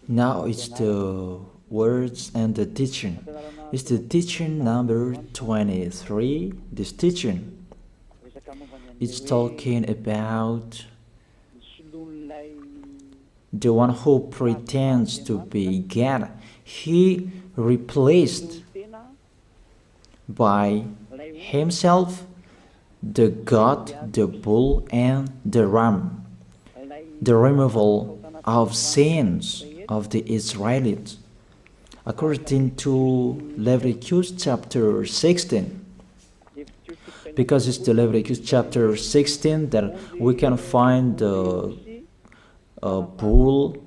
Now it's the words and the teaching. It's the teaching number 23. This teaching, it's talking about the one who pretends to be God. He replaced by himself the goat, the bull, and the ram. The removal of sins of the Israelites. According to Leviticus chapter 16. Because it's the Leviticus chapter 16 that we can find the bull,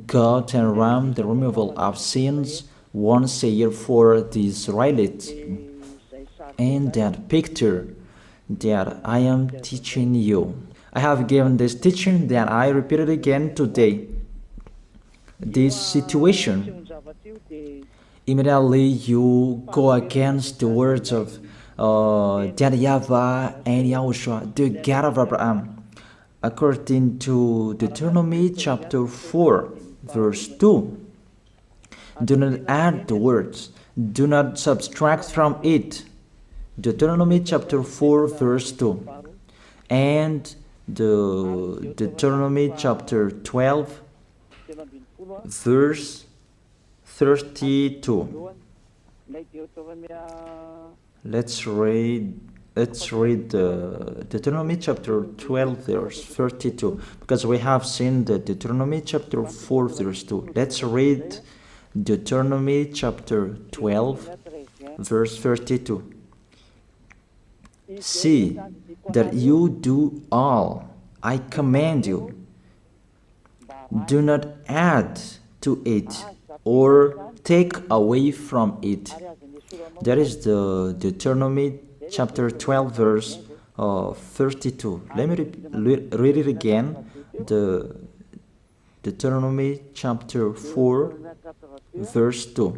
goat, and ram, the removal of sins once a year for the Israelites. And that picture that I am teaching you. I have given this teaching that I repeated again today. This situation, immediately you go against the words of that YAHVAH and YAHOSHUAH, the God of Abraham. According to Deuteronomy chapter 4, verse 2. Do not add the words, do not subtract from it. Deuteronomy chapter 4, verse 2. And the Deuteronomy chapter 12, verse 32. Let's read Deuteronomy chapter 12, verse 32, because we have seen the Deuteronomy chapter 4, verse 2. Let's read Deuteronomy chapter 12, verse 32. See that you do all I command you. Do not add to it or take away from it. That is the Deuteronomy chapter 12, verse 32. Let me read it again. The Deuteronomy chapter 4, verse 2.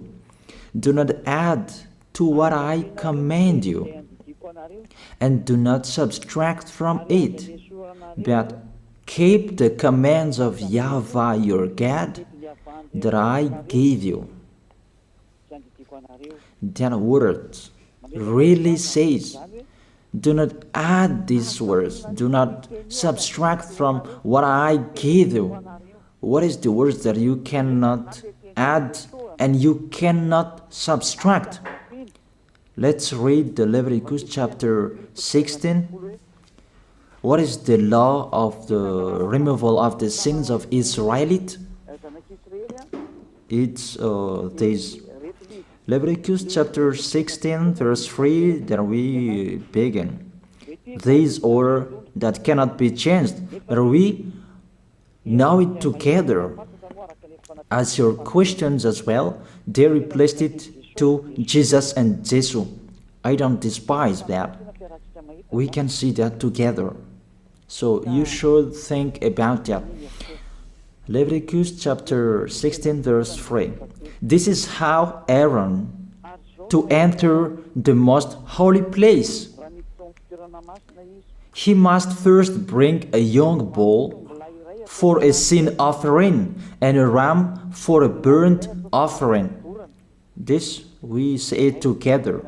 Do not add to what I command you, and do not subtract from it, but keep the commands of YAHVAH your God that I gave you. That word really says, do not add these words, do not subtract from what I gave you. What is the words that you cannot add and you cannot subtract? Let's read the Leviticus chapter 16. What is the law of the removal of the sins of Israelite? It's this. Leviticus chapter 16, verse 3, that we begin. These or that cannot be changed, but we know it together. As your questions as well, they replaced it to Jesus and Jesus. I don't despise that. We can see that together. So you should think about that. Leviticus chapter 16, verse 3. This is how Aaron to enter the most holy place. He must first bring a young bull for a sin offering and a ram for a burnt offering. This we say together,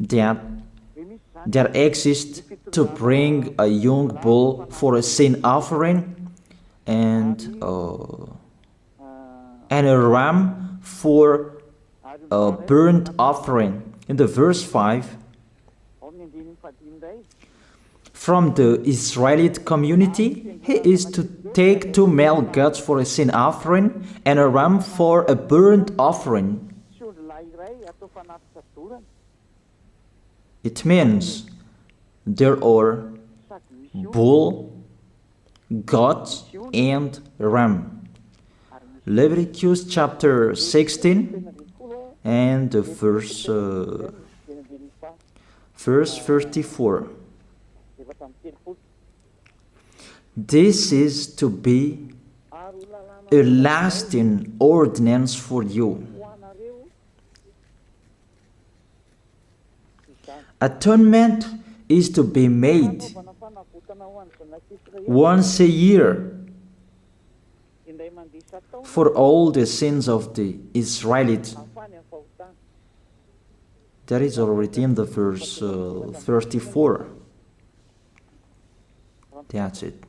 that exists to bring a young bull for a sin offering and a ram for a burnt offering. In the verse 5, from the Israelite community, he is to take 2 male goats for a sin offering and a ram for a burnt offering. It means there are bull, goat, and ram. Leviticus chapter 16 and verse 34. This is to be a lasting ordinance for you. Atonement is to be made once a year for all the sins of the Israelites. That is already in the verse 34. That's it.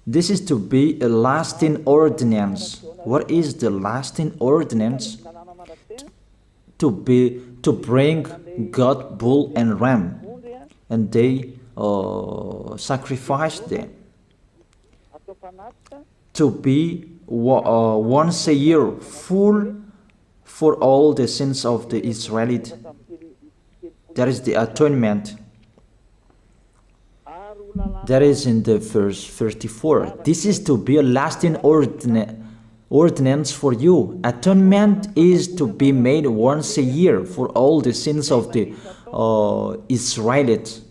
This is to be a lasting ordinance. What is the lasting ordinance? To bring God, bull and ram, and they sacrificed them. To be once a year full for all the sins of the Israelites. That is the atonement. That is in the verse 34. This is to be a lasting ordinance for you. Atonement is to be made once a year for all the sins of the Israelites.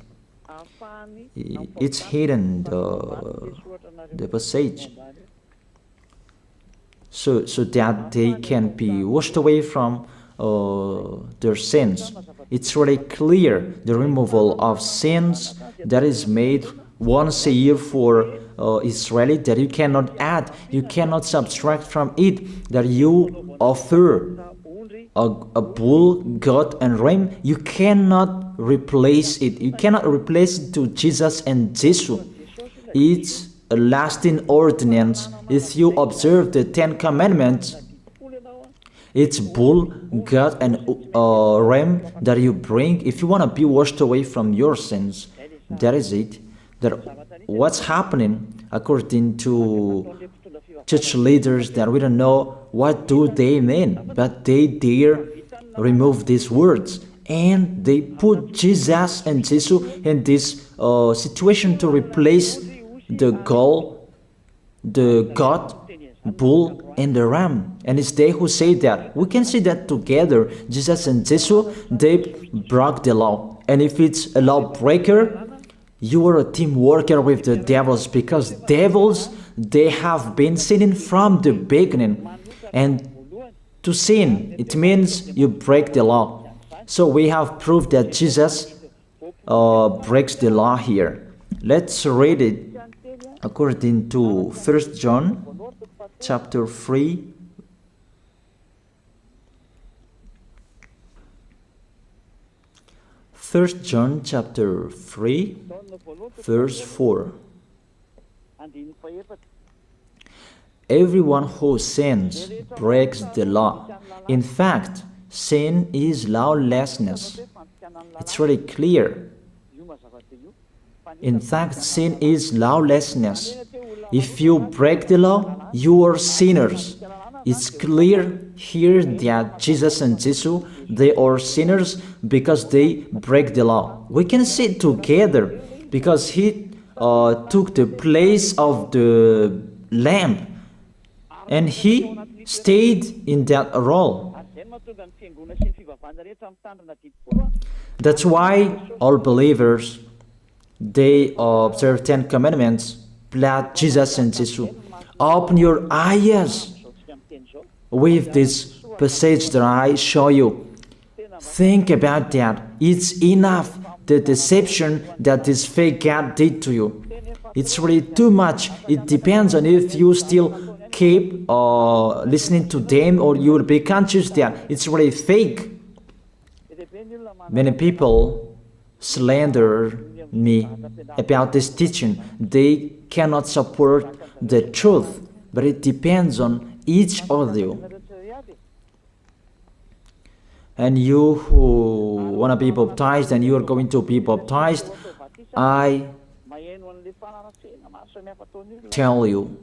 It's hidden, the passage. So that they can be washed away from their sins. It's really clear, the removal of sins that is made once a year for Israeli, that you cannot add, you cannot subtract from it, that you offer a bull, goat and ram, you cannot replace it. You cannot replace it to Jesus and Jesus. It's a lasting ordinance. If you observe the 10 Commandments, it's bull, goat and ram that you bring if you want to be washed away from your sins. That is it. That what's happening according to church leaders, that we don't know what do they mean, but they dare remove these words and they put Jesus and Jesus in this situation to replace the God, bull and the ram. And it's they who say that. We can see that together, Jesus and Jesus, they broke the law. And if it's a lawbreaker, you are a team worker with the devils, because devils, they have been sinning from the beginning. And to sin, it means you break the law. So we have proved that Jesus breaks the law here. Let's read it according to 1 John chapter 3. First John chapter 3, verse 4. Everyone who sins breaks the law. In fact, sin is lawlessness. It's really clear. In fact, sin is lawlessness. If you break the law, you are sinners. It's clear here that Jesus and Jesus, they are sinners because they break the law. We can see it together because he took the place of the lamb and he stayed in that role. That's why all believers, they observe 10 commandments, blood, Jesus and Jesus. Open your eyes with this passage that I show you. Think about that. It's enough, the deception that this fake God did to you. It's really too much. It depends on if you still keep listening to them, or you will be conscious that it's really fake. Many people slander me about this teaching. They cannot support the truth, but it depends on each of you. And you who want to be baptized and you are going to be baptized, I tell you,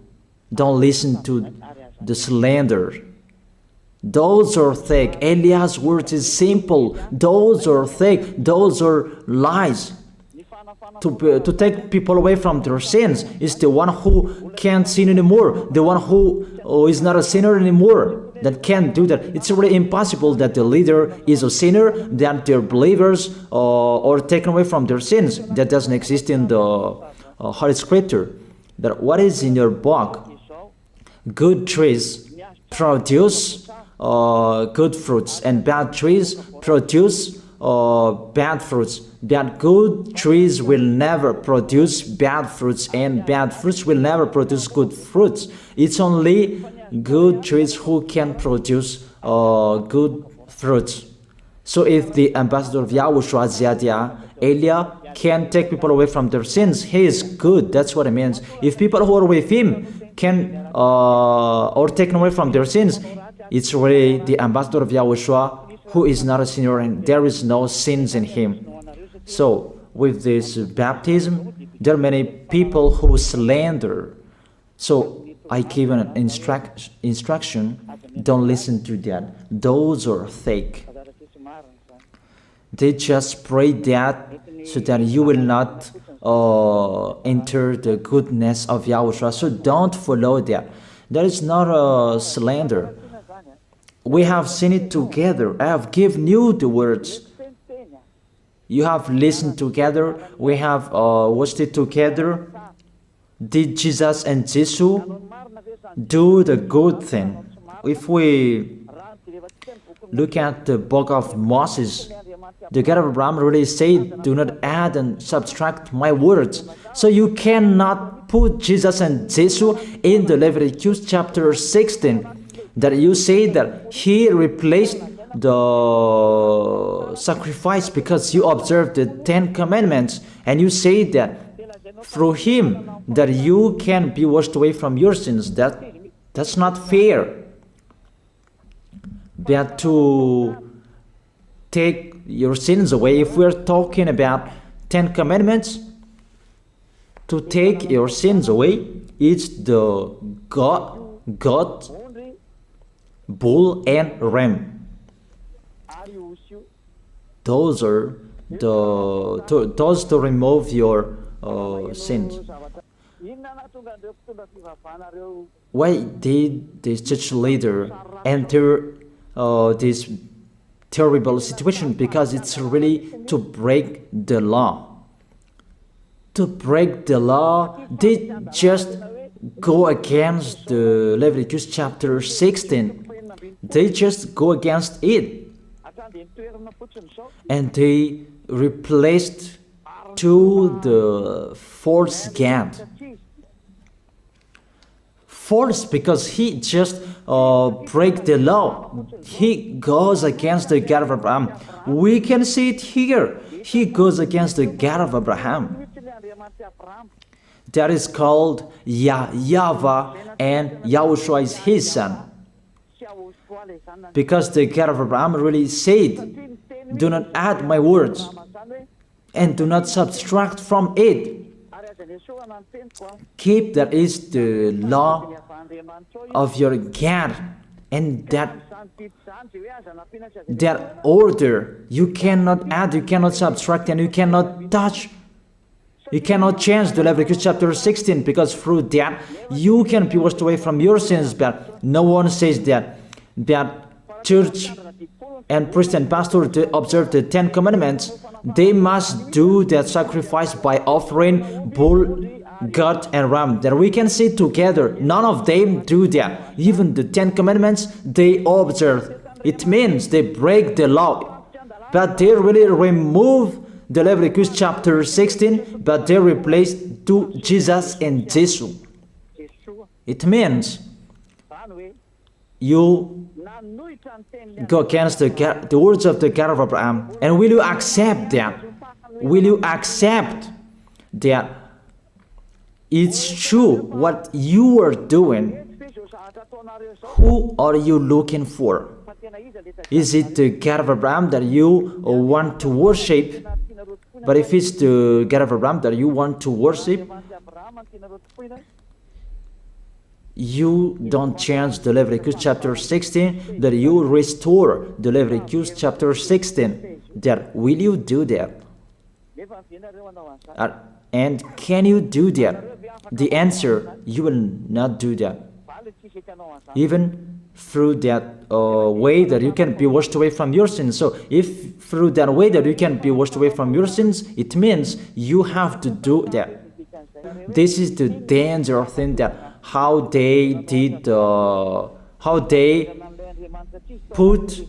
don't listen to the slander. Those are fake. Eliah's words is simple. Those are fake. Those are lies. To take people away from their sins is the one who can't sin anymore. The one who is not a sinner anymore, that can't do that. It's really impossible that the leader is a sinner, that their believers are taken away from their sins. That doesn't exist in the Holy Scripture. That what is in your book? Good trees produce good fruits, and bad trees produce bad fruits. But good trees will never produce bad fruits, and bad fruits will never produce good fruits. It's only good trees who can produce good fruits. So if the ambassador of Yahushua, Ziyadiyah, Elia, can take people away from their sins, he is good. That's what it means. If people who are with him can or taken away from their sins, it's really the ambassador of Yahushua who is not a sinner, and there is no sins in him. So with this baptism, there are many people who slander. So I give an instruction, don't listen to that. Those are fake. They just pray that so that you will not enter the goodness of Yahushua. So don't follow that. That is not a slander. We have seen it together. I have given you the words. You have listened together. We have watched it together. Did Jesus and Jesus do the good thing? If we look at the book of Moses, the God of Abraham really said, do not add and subtract my words. So you cannot put Jesus and Jesus in the Leviticus chapter 16. That you say that he replaced the sacrifice because you observed the 10 commandments, and you say that through him that you can be washed away from your sins. That's not fair. But to take your sins away, if we're talking about 10 commandments, to take your sins away, it's the God, bull and ram. Those are those to remove your sins. Why did this church leader enter this terrible situation? Because it's really to break the law. To break the law, they just go against the Leviticus chapter 16. They just go against it. And they replaced to the false God. False because he just break the law. He goes against the God of Abraham. We can see it here. He goes against the God of Abraham. That is called YAHVAH, and Yahushua is his son. Because the God of Abraham really said, do not add my words and do not subtract from it. Keep, that is the law of your God, and that order. You cannot add, you cannot subtract, and you cannot touch. You cannot change the Leviticus chapter 16, because through that you can be washed away from your sins. But no one says that church and priest and pastor to observe the 10 commandments, they must do that sacrifice by offering bull, goat, and ram. That we can see together. None of them do that. Even the 10 commandments they observe. It means they break the law, but they really remove the Leviticus chapter 16, but they replace to Jesus and Jesus. It means you go against the words of the God of Abraham. And will you accept that? Will you accept that it's true what you are doing? Who are you looking for? Is it the God of Abraham that you want to worship? But if it's the God of Abraham that you want to worship, you don't change the Leviticus chapter 16, that you restore the Leviticus chapter 16. That will you do that? And can you do that? The answer, you will not do that. Even through that way that you can be washed away from your sins. So if through that way that you can be washed away from your sins, it means you have to do that. This is the danger thing, that how they did, how they put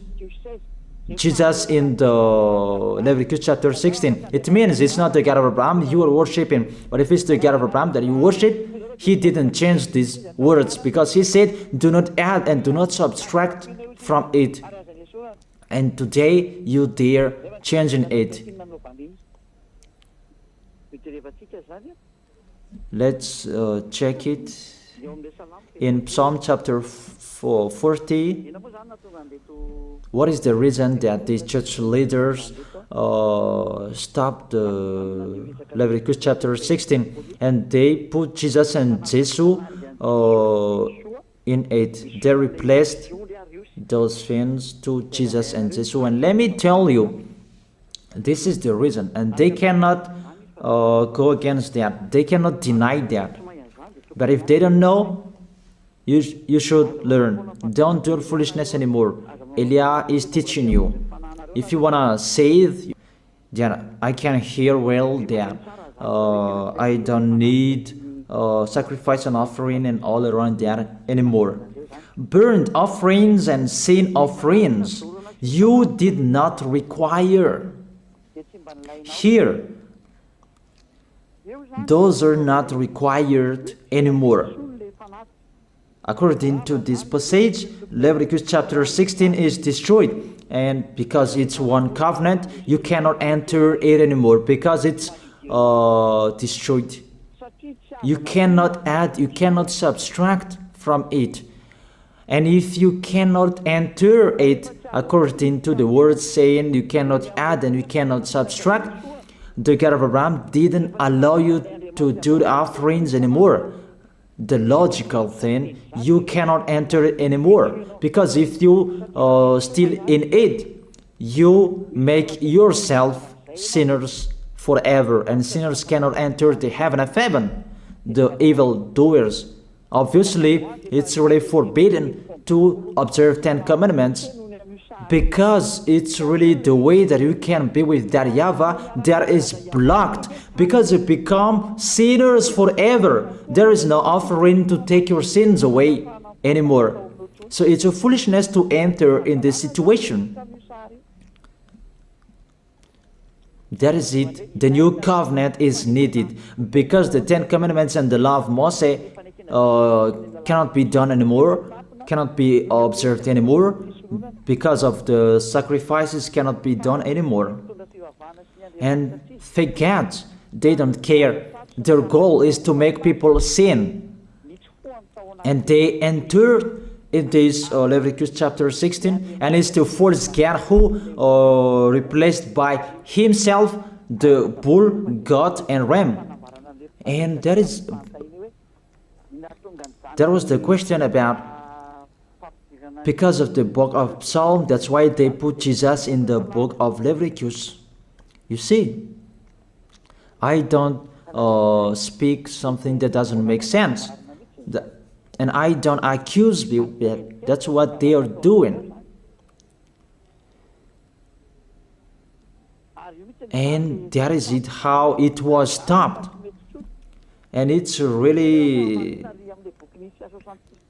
Jesus in the Leviticus chapter 16. It means it's not the God of Abraham you are worshiping. But if it's the God of Abraham that you worship, he didn't change these words, because he said, do not add and do not subtract from it. And today you dare changing it. Let's check it in Psalm chapter 40. What is the reason that these church leaders stopped the Leviticus chapter 16 and they put Jesus and Jesus in it? They replaced those things to Jesus and Jesus. And let me tell you, this is the reason, and they cannot go against that. They cannot deny that. But if they don't know, you should learn. Don't do foolishness anymore. Elia is teaching you. If you want to save, then I can hear well that I don't need sacrifice and offering and all around that anymore. Burnt offerings and sin offerings you did not require. Here, those are not required anymore. According to this passage, Leviticus chapter 16 is destroyed. And because it's one covenant, you cannot enter it anymore because it's destroyed. You cannot add, you cannot subtract from it. And if you cannot enter it according to the word saying you cannot add and you cannot subtract, the God of Abraham didn't allow you to do the offerings anymore. The logical thing, you cannot enter it anymore, because if you still in it, you make yourself sinners forever, and sinners cannot enter the heaven of heaven, the evil doers. Obviously, it's really forbidden to observe 10 commandments, because it's really the way that you can be with that YAHVAH that is blocked, because you become sinners forever. There is no offering to take your sins away anymore. So it's a foolishness to enter in this situation. That is it. The new covenant is needed, because the 10 commandments and the law of Moses cannot be done anymore, cannot be observed anymore, because of the sacrifices cannot be done anymore. And fake gods, they don't care. Their goal is to make people sin. And they enter in this Leviticus chapter 16, and it's to force God who replaced by himself the bull, goat, and ram. And that was the question about, because of the book of Psalm, that's why they put Jesus in the book of Leviticus. You see, I don't speak something that doesn't make sense. And I don't accuse people. That's what they are doing. And that is it, how it was stopped. And it's really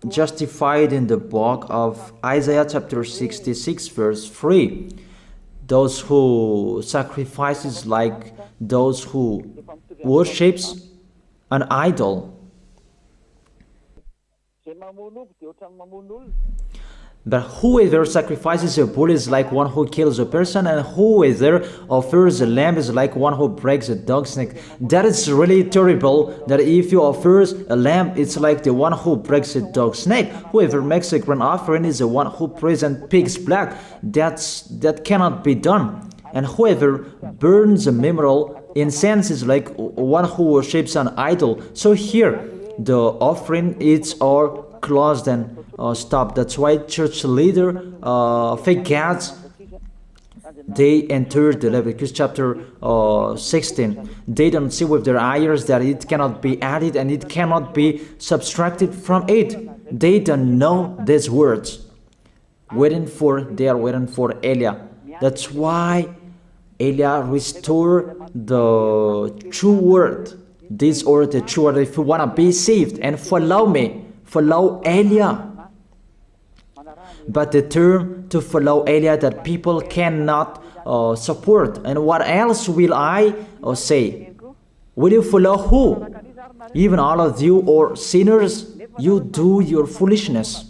justified in the book of Isaiah chapter 66 verse 3. Those who sacrifices like those who worships an idol. But whoever sacrifices a bull is like one who kills a person, and whoever offers a lamb is like one who breaks a dog's neck. That is really terrible, that if you offer a lamb, it's like the one who breaks a dog's neck. Whoever makes a grain offering is the one who presents pig's blood. That cannot be done. And whoever burns a memorial incense is like one who worships an idol. So here, the offering is all closed and stopped. That's why church leader, fake gods, they enter the Leviticus chapter 16. They don't see with their eyes that it cannot be added and it cannot be subtracted from it. They don't know these words. They are waiting for Elia. That's why Elia restored the true word. This or the true word. If you want to be saved and follow me, follow Elia. but the term to follow Eliah that people cannot support. And what else will I say? Will you follow who? Even all of you or sinners, you do your foolishness.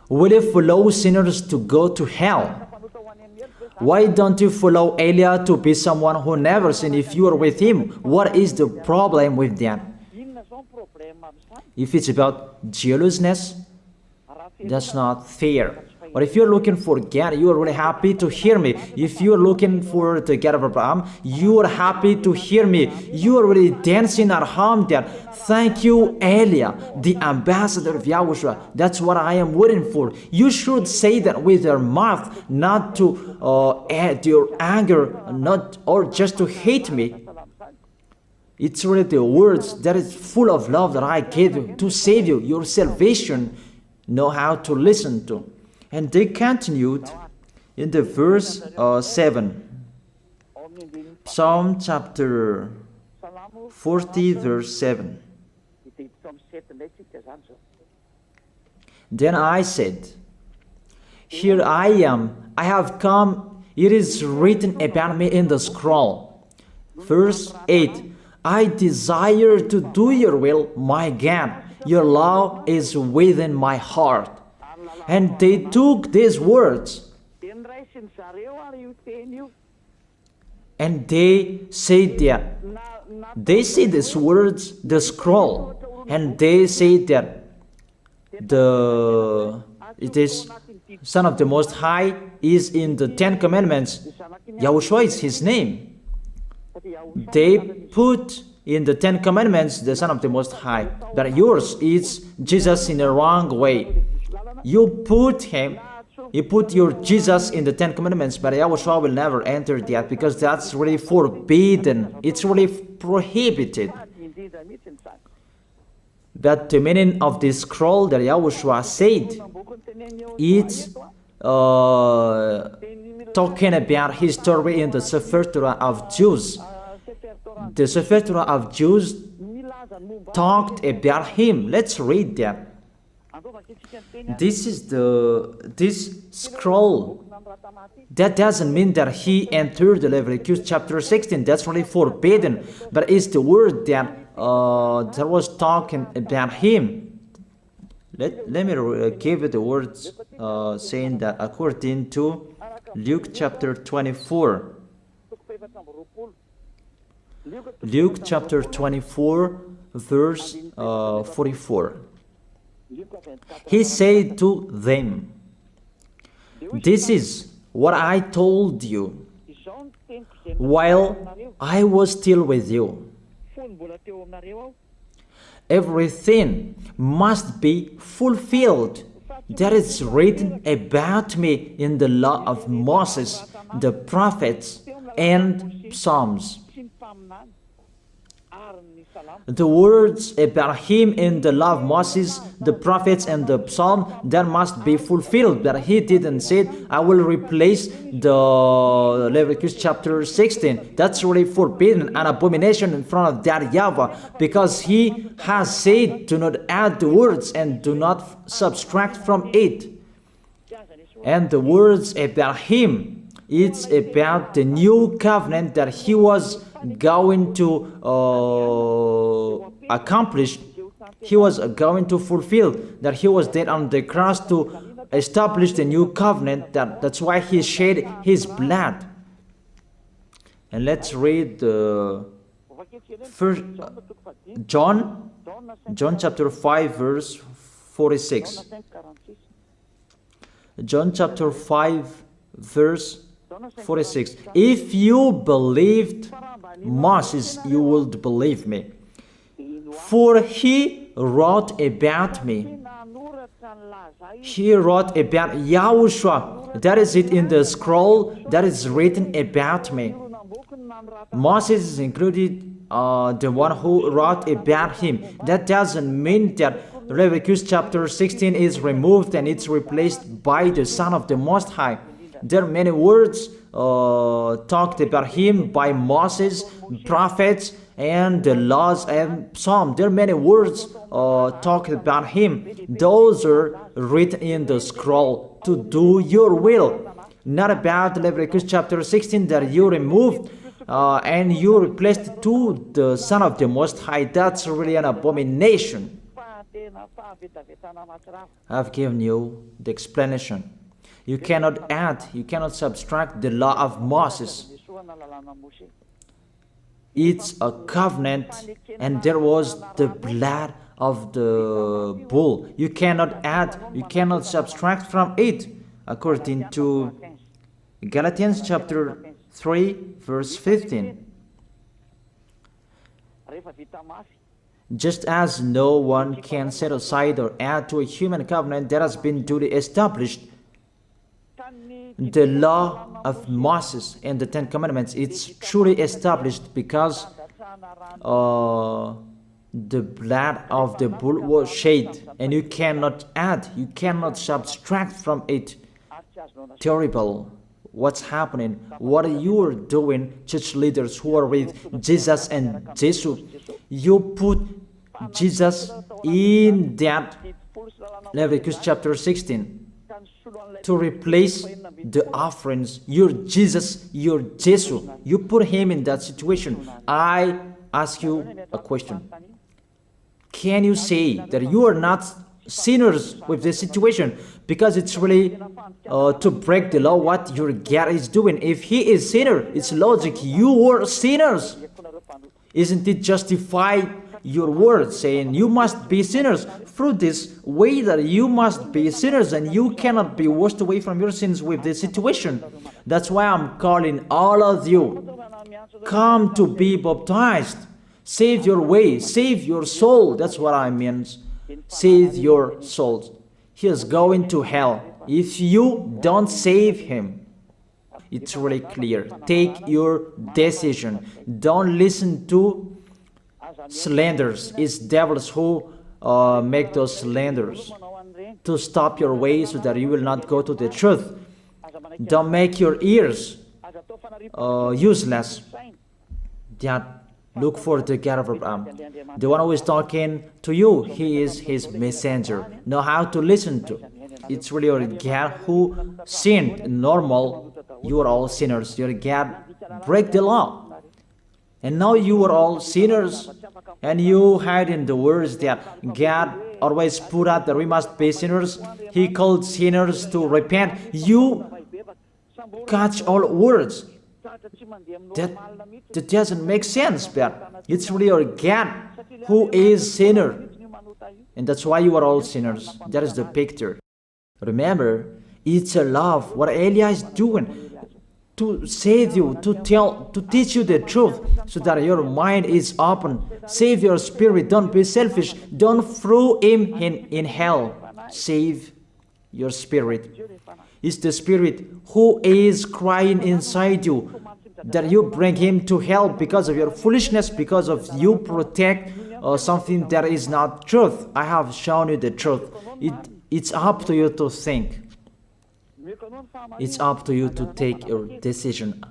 Will you follow sinners to go to hell? Why don't you follow Eliah to be someone who never sinned if you are with him? What is the problem with that? If it's about jealousness, that's not fair. But if you're looking for God, you are really happy to hear me. If you're looking for the God of Abraham, you are happy to hear me. You are really dancing at home there. Thank you, Eliah, the ambassador of Yahushua. That's what I am waiting for. You should say that with your mouth, not to add your anger, not or just to hate me. It's really the words that is full of love that I gave you to save you. Your salvation, know how to listen to. And they continued in the verse 7. Psalm chapter 40 verse 7. Then I said, here I am, I have come, it is written about me in the scroll. Verse 8. I desire to do your will, my God. Your law is within my heart. And they took these words and they said that they say these words, the scroll, and they say that it is Son of the Most High is in the 10 Commandments. Yahushua is his name. They put in the 10 Commandments the Son of the Most High, but yours is Jesus in the wrong way. You put your Jesus in the 10 Commandments, but Yahushua will never enter that because that's really forbidden. It's really prohibited. But the meaning of this scroll that Yahushua said, it's talking about his story in the Sefer Torah of Jews. The Sefer Torah of Jews talked about him. Let's read that. This scroll. That doesn't mean that he entered the Leviticus chapter 16. That's really forbidden. But it's the word that was talking about him. Let me give you the words saying that according to Luke chapter 24. Luke chapter 24 verse 44. He said to them, this is what I told you while I was still with you. Everything must be fulfilled that is written about me in the law of Moses, the prophets, and Psalms. The words about him in the law of Moses, the prophets, and the psalm, that must be fulfilled. But he didn't say, I will replace the Leviticus chapter 16. That's really forbidden, an abomination in front of that YAHVAH, because he has said, do not add the words and do not subtract from it. And the words about him, it's about the new covenant that he was going to accomplish. He was going to fulfill, that he was dead on the cross to establish the new covenant. That's why he shed his blood. And let's read first John chapter 5 verse 46. John chapter 5 verse 46. If you believed Moses, you would believe me, for he wrote about me. He wrote about Yahushua. That is it in the scroll that is written about me. Moses is included, the one who wrote about him. That doesn't mean that Leviticus chapter 16 is removed and it's replaced by the Son of the Most High. There are many words talked about him by Moses, prophets, and the laws and Psalm. There are many words talking about him. Those are written in the scroll to do your will. Not about Leviticus chapter 16 that you removed and you replaced it to the Son of the Most High. That's really an abomination. I've given you the explanation. You cannot add, you cannot subtract the law of Moses. It's a covenant, and there was the blood of the bull. You cannot add, you cannot subtract from it, according to Galatians chapter 3, verse 15. Just as no one can set aside or add to a human covenant that has been duly established, the law of Moses and the Ten Commandments, it's truly established because the blood of the bull was shed, and you cannot add, you cannot subtract from it. Terrible. What's happening? What you are doing, church leaders who are with Jesus and Jesus? You put Jesus in that Leviticus chapter 16 to replace the offerings. You're Jesus, you're Jesus. You put him in that situation. I ask you a question. Can you say that you are not sinners with this situation? Because it's really to break the law what your God is doing. If he is sinner, it's logic. You are sinners. Isn't it justify your word saying you must be sinners through this way that you must be sinners and you cannot be washed away from your sins with this situation? That's why I'm calling all of you, come to be baptized. Save your way, save your soul. That's what I mean. Save your souls. He is going to hell if you don't save him. It's really clear. Take your decision. Don't listen to slanders. It's devils who make those slanders to stop your way so that you will not go to the truth. Don't make your ears useless. Look for the God of Abraham. The one who is talking to you, he is his messenger. Know how to listen to. It's really your God who sinned. Normal, you are all sinners. Your God break the law. And now you are all sinners. And you hide in the words that God always put out that we must be sinners. He called sinners to repent. You catch all words. That doesn't make sense, but it's really your God who is sinner. And that's why you are all sinners. That is the picture. Remember, it's a love. What Elia is doing to save you, to teach you the truth so that your mind is open. Save your spirit. Don't be selfish. Don't throw him in hell. Save your spirit. It's the spirit who is crying inside you that you bring him to hell because of your foolishness, because of you protect something that is not truth. I have shown you the truth. It's up to you to think. It's up to you to take your decision.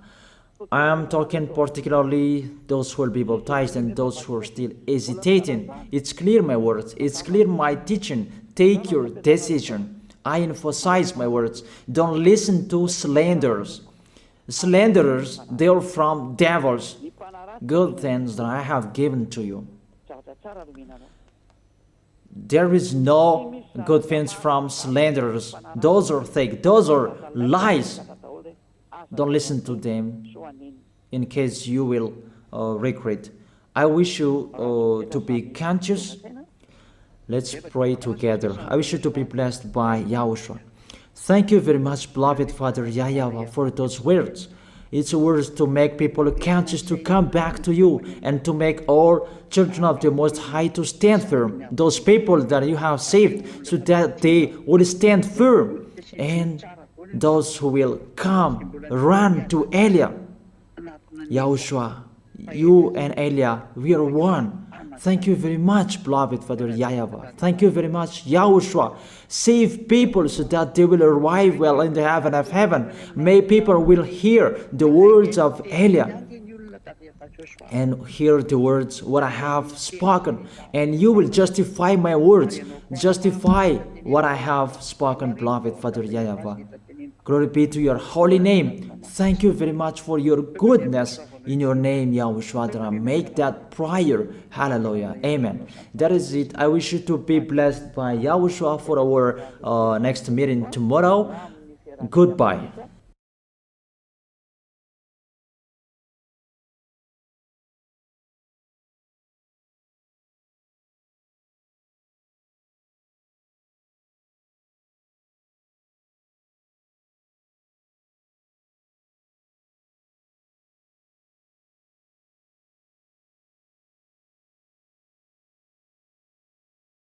I am talking particularly those who will be baptized and those who are still hesitating. It's clear my words. It's clear my teaching. Take your decision. I emphasize my words. Don't listen to slanders. Slanderers, they are from devils. Good things that I have given to you. There is no good things from slanderers. Those are fake. Those are lies. Don't listen to them in case you will regret. I wish you to be conscious. Let's pray together. I wish you to be blessed by YAHOSHUAH. Thank you very much, beloved Father YAHVAH, for those words. It's words to make people conscious to come back to you and to make all children of the Most High to stand firm. Those people that you have saved so that they will stand firm. And those who will come, run to Elia. YAHOSHUAH, you and Elia, we are one. Thank you very much, beloved Father YAHVAH. Thank you very much, YAHOSHUAH. Save people so that they will arrive well in the heaven of heaven. May people will hear the words of Elia. and hear the words what I have spoken, and you will justify my words, justify what I have spoken, beloved Father Yahweh. Glory be to your holy name. Thank you very much for your goodness. In your name, Yahushua, that I make that prayer. Hallelujah. Amen. That is it. I wish you to be blessed by Yahushua for our next meeting tomorrow. Goodbye.